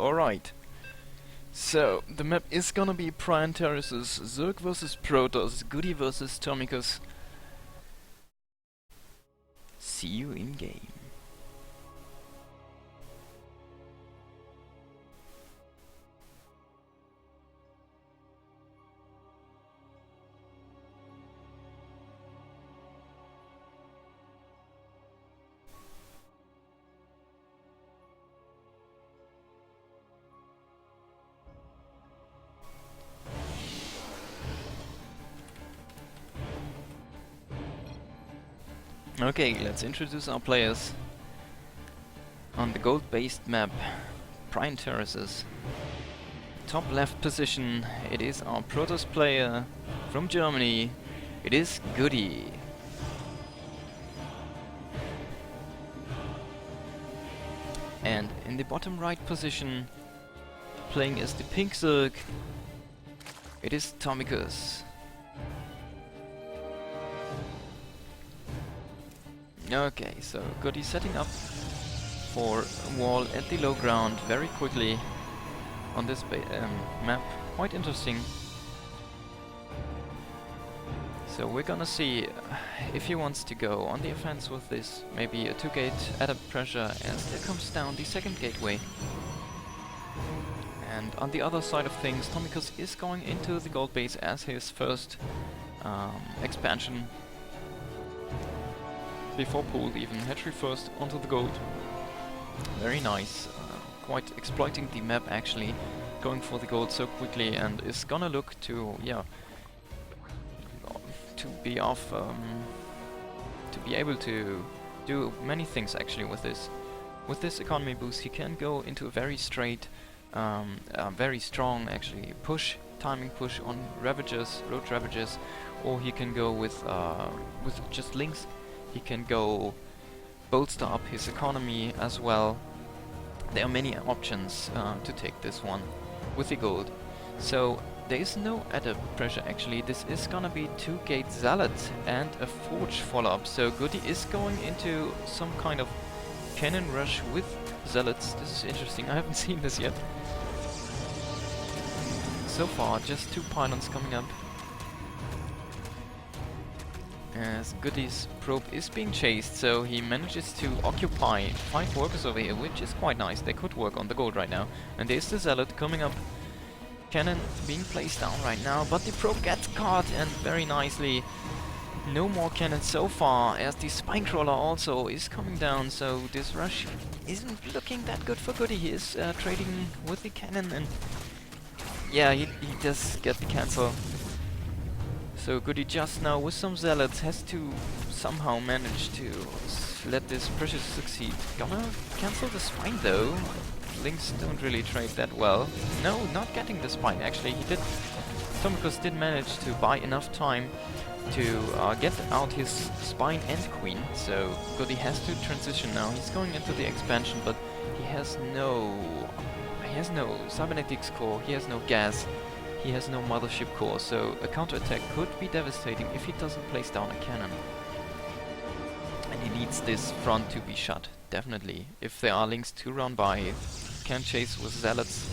Alright. So, the map is gonna be Prime Terraces, Zerg versus Protoss, GoOdy versus TomikuS. See you in game. Okay, let's introduce our players. On the gold-based map, Prime Terraces. Top left position, it is our Protoss player from Germany. It is GoOdy. And in the bottom right position, playing as the pink Zerg, it is TomikuS. Okay, so GoOdy setting up for a wall at the low ground very quickly on this map. Quite interesting. So we're gonna see if he wants to go on the offense with this. Maybe a 2-gate added pressure as there comes down the second gateway. And on the other side of things, TomikuS is going into the gold base as his first expansion. Before pool even, hatchery first onto the gold. Very nice, quite exploiting the map actually, going for the gold so quickly, and is gonna look to, to be off, to be able to do many things actually with this. With this economy boost he can go into a very straight, very strong actually timing push on Ravagers, road Ravagers, or he can go with just links. He can go bolster up his economy as well. There are many options to take this one with the gold. So there is no added pressure actually. This is gonna be 2-gate Zealot and a Forge follow-up. So GoOdy is going into some kind of cannon rush with Zealots. This is interesting, I haven't seen this yet. So far just 2 pylons coming up. As GoOdy's probe is being chased, so he manages to occupy 5 workers over here, which is quite nice. They could work on the gold right now. And there's the Zealot coming up. Cannon being placed down right now, but the probe gets caught, and very nicely. No more cannons so far, as the Spinecrawler also is coming down, so this rush isn't looking that good for GoOdy. He is trading with the cannon, and yeah, he does get the cancel. So GoOdy just now with some Zealots has to somehow manage to let this pressure succeed. Gonna cancel the spine though. Links don't really trade that well. No, not getting the spine actually. TomikuS did manage to buy enough time to get out his spine and queen. So GoOdy has to transition now. He's going into the expansion, but he has no cybernetics core. He has no gas. He has no mothership core, so a counterattack could be devastating if he doesn't place down a cannon. And he needs this front to be shut, definitely. If there are links to run by, he can chase with Zealots.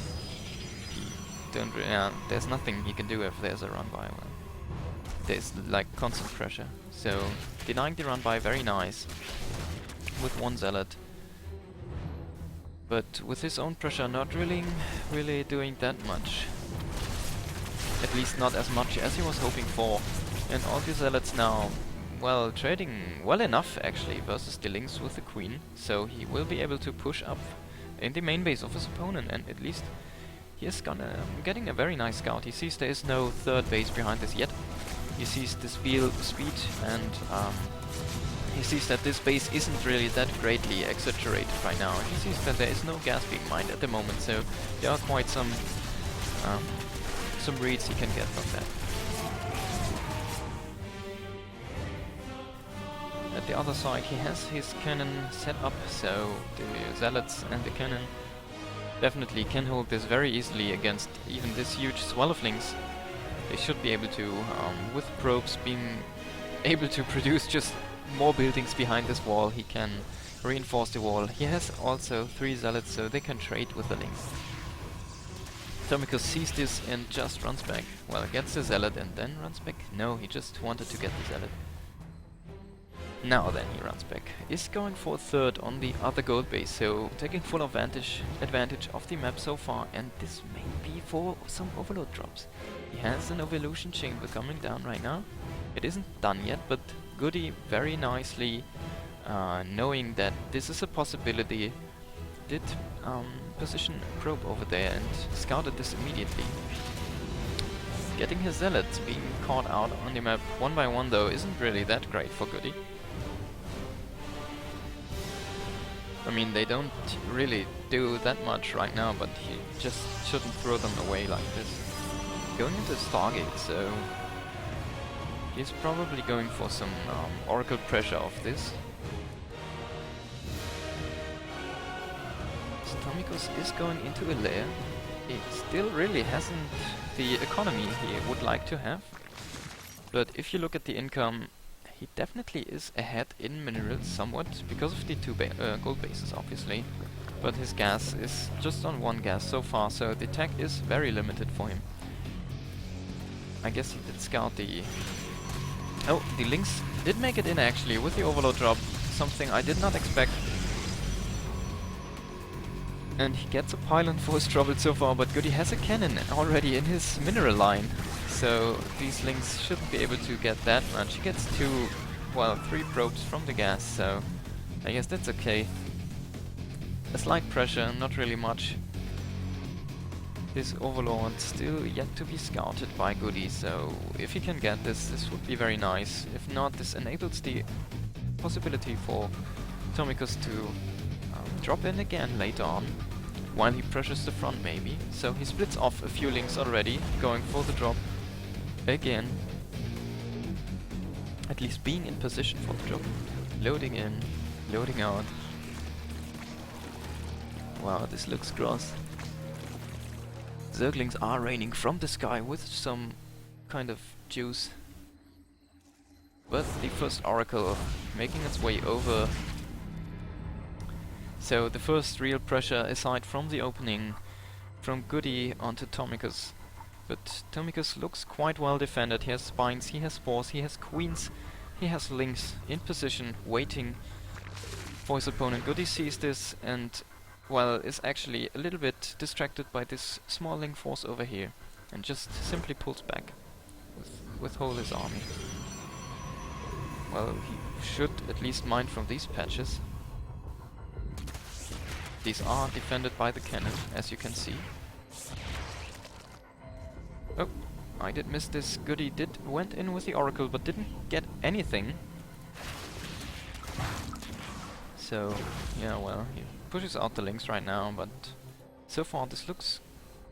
There's nothing he can do if there's a run by. Well, there's like constant pressure. So denying the run by, very nice. With 1 Zealot. But with his own pressure, not really doing that much. At least not as much as he was hoping for. And all the Zealots now, well, trading well enough actually versus the links with the queen. So he will be able to push up in the main base of his opponent, and at least he is getting a very nice scout. He sees there is no 3rd base behind this yet. He sees the speed, and he sees that this base isn't really that greatly exaggerated right now. He sees that there is no gas being mined at the moment, so there are quite some reads he can get from that. At the other side he has his cannon set up, so the Zealots and the cannon definitely can hold this very easily against even this huge swell of links. They should be able to, with probes being able to produce just more buildings behind this wall, he can reinforce the wall. He has also 3 Zealots, so they can trade with the links. TomikuS sees this and just runs back. Well, gets the Zealot and then runs back. No, he just wanted to get the Zealot. Now then he runs back. Is going for a third on the other gold base, so taking full advantage of the map so far, and this may be for some overload drops. He has an evolution chamber coming down right now. It isn't done yet, but GoOdy very nicely, knowing that this is a possibility, did position a probe over there and scouted this immediately. Getting his Zealots being caught out on the map one by one though isn't really that great for GoOdy. I mean, they don't really do that much right now, but he just shouldn't throw them away like this. Going into Stargate, so he's probably going for some Oracle pressure of this. So TomikuS is going into a lair. It still really hasn't the economy he would like to have, but if you look at the income, he definitely is ahead in minerals somewhat, because of the two gold bases obviously, but his gas is just on one gas so far, so the tech is very limited for him. I guess he did scout the... Oh, the Lynx did make it in actually with the overload drop, something I did not expect. And he gets a pylon for his trouble so far, but GoOdy has a cannon already in his mineral line. So these Lynx shouldn't be able to get that much. He gets 3 probes from the gas, so I guess that's okay. A slight pressure, not really much. This Overlord still yet to be scouted by GoOdy, so if he can get this, this would be very nice. If not, this enables the possibility for TomikuS to drop in again later on, while he pressures the front maybe. So he splits off a few Lynx already, going for the drop again. At least being in position for the drop. Loading in, loading out. Wow, this looks gross. Zerglings are raining from the sky with some kind of juice. But the first Oracle making its way over. So the first real pressure aside from the opening from GoOdy onto TomikuS. But TomikuS looks quite well defended. He has spines, he has spores, he has queens, he has Lynx in position waiting for his opponent. GoOdy sees this and, well, is actually a little bit distracted by this small Link force over here and just simply pulls back with whole his army. Well, he should at least mine from these patches. These are defended by the cannon, as you can see. Oh, I did miss this. GoOdy went in with the Oracle, but didn't get anything. So, yeah, well, he pushes out the Lynx right now, but so far this looks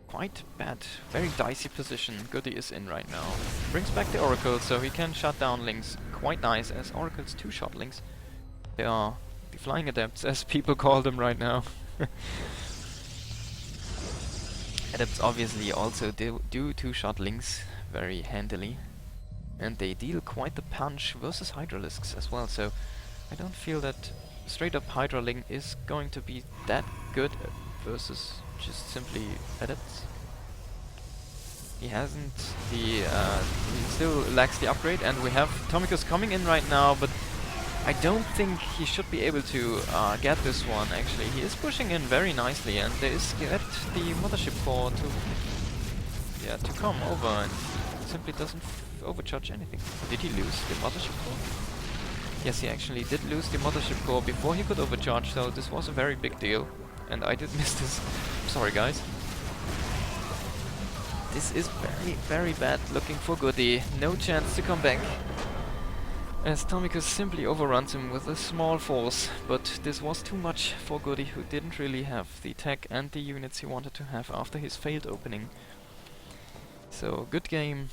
quite bad. Very dicey position GoOdy is in right now. Brings back the Oracle, so he can shut down Lynx. Quite nice, as Oracle's two-shot Lynx. They are the Flying Adepts, as people call them right now. Adepts obviously also do two-shot Lynx very handily, and they deal quite the punch versus Hydralisks as well, so I don't feel that straight-up Hydra Link is going to be that good versus just simply Adepts. He hasn't the... he still lacks the upgrade, and we have TomikuS coming in right now, but I don't think he should be able to get this one, actually. He is pushing in very nicely, and there is yet the Mothership Core to come over, and simply doesn't overcharge anything. Did he lose the Mothership Core? Yes, he actually did lose the Mothership Core before he could overcharge, so this was a very big deal. And I did miss this. Sorry, guys. This is very, very bad looking for GoOdy. No chance to come back, as TomikuS simply overruns him with a small force, but this was too much for GoOdy, who didn't really have the tech and the units he wanted to have after his failed opening. So, good game.